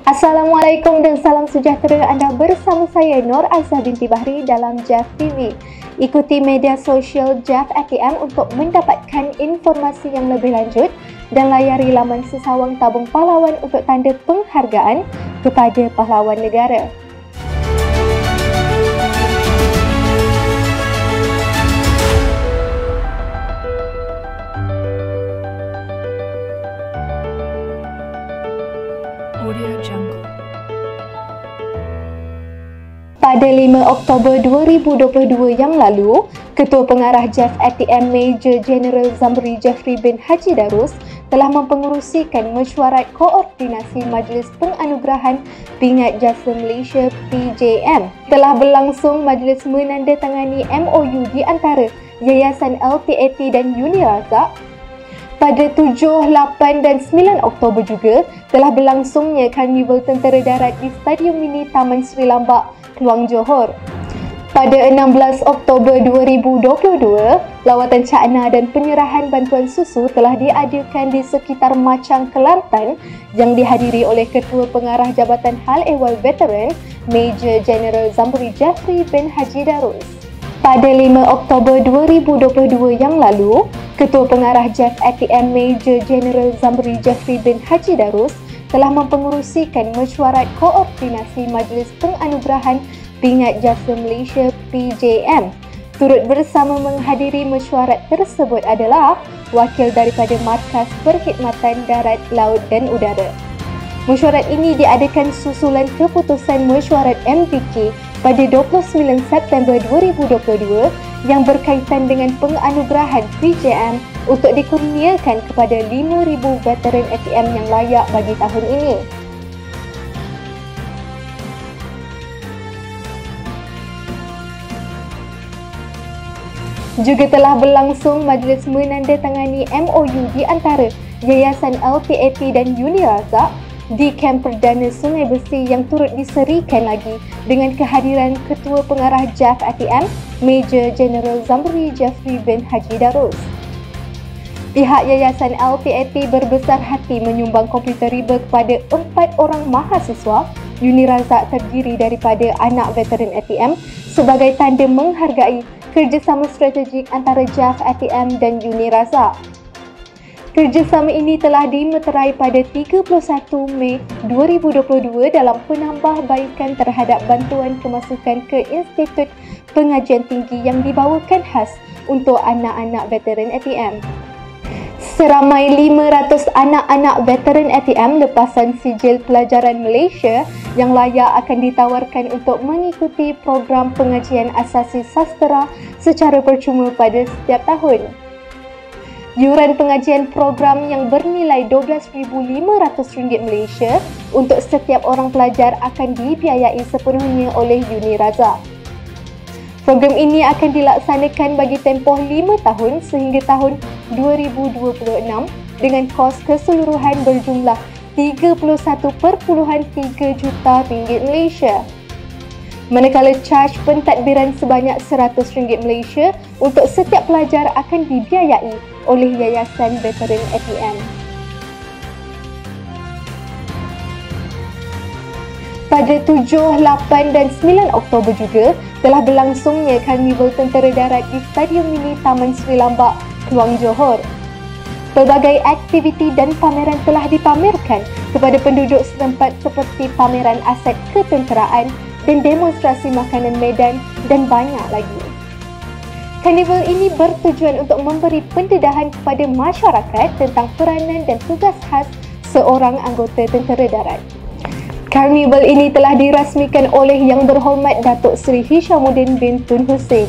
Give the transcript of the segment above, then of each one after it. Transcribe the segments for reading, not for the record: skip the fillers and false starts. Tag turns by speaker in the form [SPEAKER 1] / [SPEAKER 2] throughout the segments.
[SPEAKER 1] Assalamualaikum dan salam sejahtera. Anda bersama saya Nur Aizah binti Bahri dalam JAF TV. Ikuti media sosial JAF ATM untuk mendapatkan informasi yang lebih lanjut dan layari laman Sesawang Tabung Pahlawan untuk tanda penghargaan kepada pahlawan negara. Pada 5 Oktober 2022 yang lalu, Ketua Pengarah JAF ATM Major General Zamri Jeffrey bin Haji Darus telah mempengerusikan mesyuarat koordinasi Majlis Penganugerahan Pingat Jasa Malaysia PJM. Telah berlangsung majlis menandatangani MOU di antara Yayasan LTAT dan Uni Razak. Pada 7, 8 dan 9 Oktober juga telah berlangsungnya Karnival Tentera Darat di Stadium Mini Taman Sri Lambak, Kluang Johor. Pada 16 Oktober 2022, lawatan cakna dan penyerahan bantuan susu telah diadakan di sekitar Machang, Kelantan yang dihadiri oleh Ketua Pengarah Jabatan Hal Ehwal Veteran Major General Zamri Jeffrey bin Haji Darus. Pada 5 Oktober 2022 yang lalu, Ketua Pengarah JAF ATM Major General Zamri Jeffrey bin Haji Darus telah mempengerusikan mesyuarat koordinasi Majlis Penganugerahan Pingat Jasa Malaysia PJM. Turut bersama menghadiri mesyuarat tersebut adalah wakil daripada Markas Perkhidmatan Darat, Laut dan Udara. Mesyuarat ini diadakan susulan keputusan mesyuarat MPK pada 29 September 2022 yang berkaitan dengan penganugerahan PJM untuk dikurniakan kepada 5,000 veteran ATM yang layak bagi tahun ini. Juga telah berlangsung majlis menandatangani MOU di antara Yayasan LTAT dan Uni Razak di Kamp Perdana Sungai Besi yang turut diserikan lagi dengan kehadiran Ketua Pengarah JAF ATM Major General Zamri Jeffrey bin Haji Darus. Pihak Yayasan LTAT berbesar hati menyumbang komputer riba kepada 4 orang mahasiswa Uni Razak terdiri daripada anak veteran ATM sebagai tanda menghargai kerjasama strategik antara JAF ATM dan Uni Razak. Kerjasama ini telah dimeterai pada 31 Mei 2022 dalam penambahbaikan terhadap bantuan kemasukan ke Institut Pengajian Tinggi yang dibawakan khas untuk anak-anak veteran ATM. Seramai 500 anak-anak veteran ATM lepasan sijil pelajaran Malaysia yang layak akan ditawarkan untuk mengikuti program pengajian asasi sastera secara percuma pada setiap tahun. Yuran pengajian program yang bernilai RM12,500 Malaysia untuk setiap orang pelajar akan dibiayai sepenuhnya oleh Uni Razak. Program ini akan dilaksanakan bagi tempoh 5 tahun sehingga tahun 2026 dengan kos keseluruhan berjumlah RM31.3 juta Malaysia. Manakala caj pentadbiran sebanyak RM100 Malaysia untuk setiap pelajar akan dibiayai oleh Yayasan Veteran ATM. Pada 7, 8 dan 9 Oktober juga telah berlangsungnya Karnival Tentera Darat di Stadium Mini Taman Sri Lambak, Kluang Johor. Pelbagai aktiviti dan pameran telah dipamerkan kepada penduduk setempat seperti pameran aset ketenteraan dan demonstrasi makanan medan dan banyak lagi. Karnival ini bertujuan untuk memberi pendedahan kepada masyarakat tentang peranan dan tugas khas seorang anggota tentera darat. Karnival ini telah dirasmikan oleh Yang Berhormat Datuk Seri Hishamuddin bin Tun Hussein.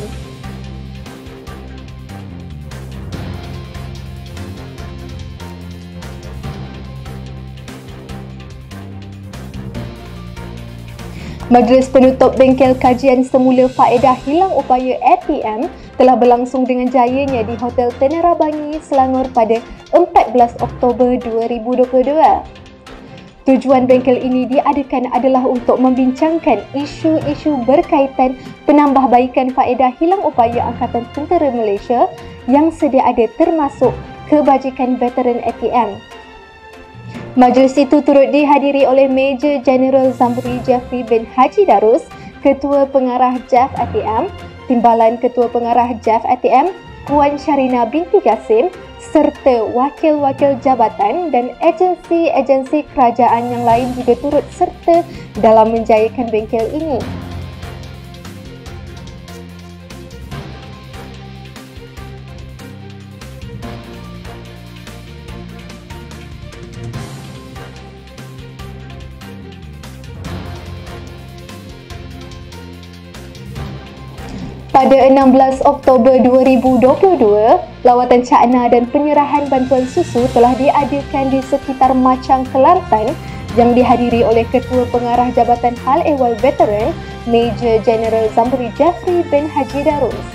[SPEAKER 1] Majlis penutup bengkel kajian semula faedah hilang upaya ATM telah berlangsung dengan jayanya di Hotel Tenera Bangi, Selangor pada 14 Oktober 2022. Tujuan bengkel ini diadakan adalah untuk membincangkan isu-isu berkaitan penambahbaikan faedah hilang upaya Angkatan Tentera Malaysia yang sedia ada termasuk kebajikan veteran ATM. Majlis itu turut dihadiri oleh Major Jeneral Zamri Jeffrey bin Haji Darus, Ketua Pengarah JAF ATM, Timbalan Ketua Pengarah JAF ATM, Puan Syarina binti Qasim, serta wakil-wakil jabatan dan agensi-agensi kerajaan yang lain juga turut serta dalam menjayakan bengkel ini. Pada 16 Oktober 2022, lawatan cakna dan penyerahan bantuan susu telah diadakan di sekitar Machang, Kelantan yang dihadiri oleh Ketua Pengarah Jabatan Hal Ehwal Veteran, Major Jeneral Zamri Jeffrey bin Haji Darus.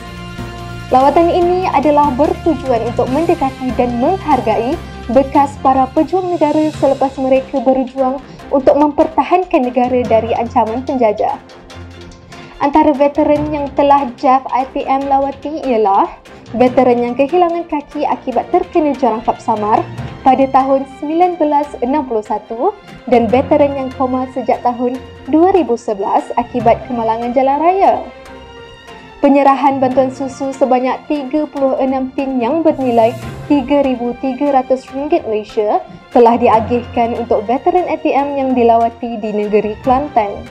[SPEAKER 1] Lawatan ini adalah bertujuan untuk mendekati dan menghargai bekas para pejuang negara selepas mereka berjuang untuk mempertahankan negara dari ancaman penjajah. Antara veteran yang telah JAF ATM lawati ialah veteran yang kehilangan kaki akibat terkena jarangkap samar pada tahun 1961 dan veteran yang koma sejak tahun 2011 akibat kemalangan jalan raya. Penyerahan bantuan susu sebanyak 36 tin yang bernilai RM3,300 Malaysia telah diagihkan untuk veteran ATM yang dilawati di negeri Kelantan.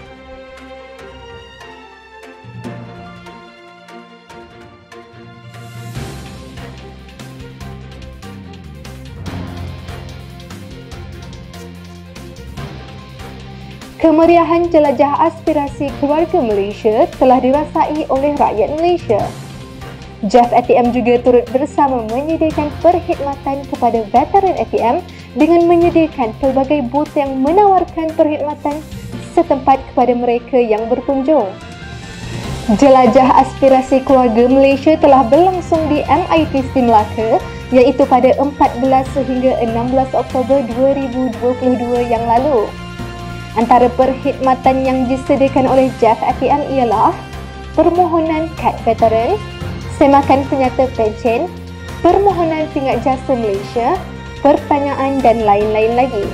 [SPEAKER 1] Kemeriahan jelajah aspirasi keluarga Malaysia telah dirasai oleh rakyat Malaysia. JAF ATM juga turut bersama menyediakan perkhidmatan kepada veteran ATM dengan menyediakan pelbagai booth yang menawarkan perkhidmatan setempat kepada mereka yang berkunjung. Jelajah aspirasi keluarga Malaysia telah berlangsung di MITC Melaka iaitu pada 14 sehingga 16 Oktober 2022 yang lalu. Antara perkhidmatan yang disediakan oleh JAF ATM ialah permohonan kad veteran, semakan penyata pencen, permohonan pingat jasa Malaysia, pertanyaan dan lain-lain lagi.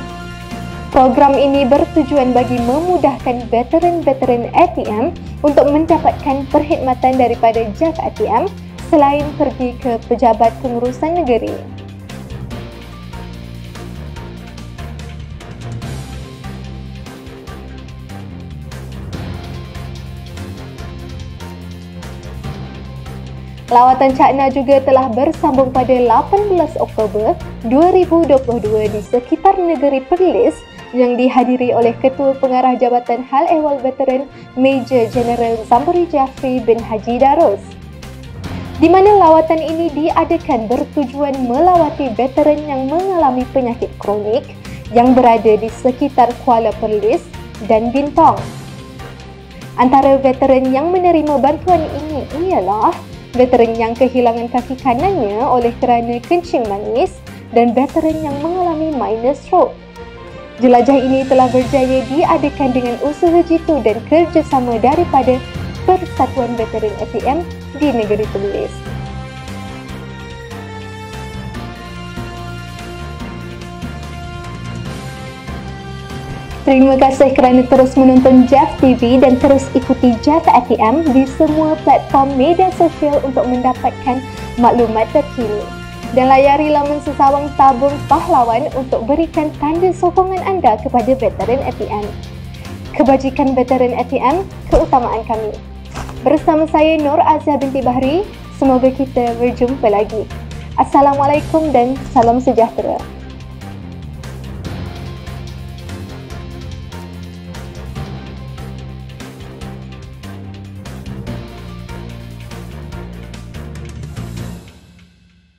[SPEAKER 1] Program ini bertujuan bagi memudahkan veteran-veteran ATM untuk mendapatkan perkhidmatan daripada JAF ATM selain pergi ke pejabat pengurusan negeri. Lawatan cakna juga telah bersambung pada 18 Oktober 2022 di sekitar negeri Perlis yang dihadiri oleh Ketua Pengarah Jabatan Hal Ehwal Veteran Major Jeneral Zamri Jeffrey bin Haji Darus. Di mana lawatan ini diadakan bertujuan melawati veteran yang mengalami penyakit kronik yang berada di sekitar Kuala Perlis dan Bintong. Antara veteran yang menerima bantuan ini ialah veteran yang kehilangan kaki kanannya oleh kerana kencing manis dan veteran yang mengalami minor stroke. Jelajah ini telah berjaya diadakan dengan usaha jitu dan kerjasama daripada Persatuan Veteran ATM di negeri Perlis. Terima kasih kerana terus menonton JAF TV dan terus ikuti JAF ATM di semua platform media sosial untuk mendapatkan maklumat terkini. Dan layari laman sesawang tabung pahlawan untuk berikan tanda sokongan anda kepada veteran ATM. Kebajikan veteran ATM, keutamaan kami. Bersama saya Nur Azia binti Bahri, semoga kita berjumpa lagi. Assalamualaikum dan salam sejahtera.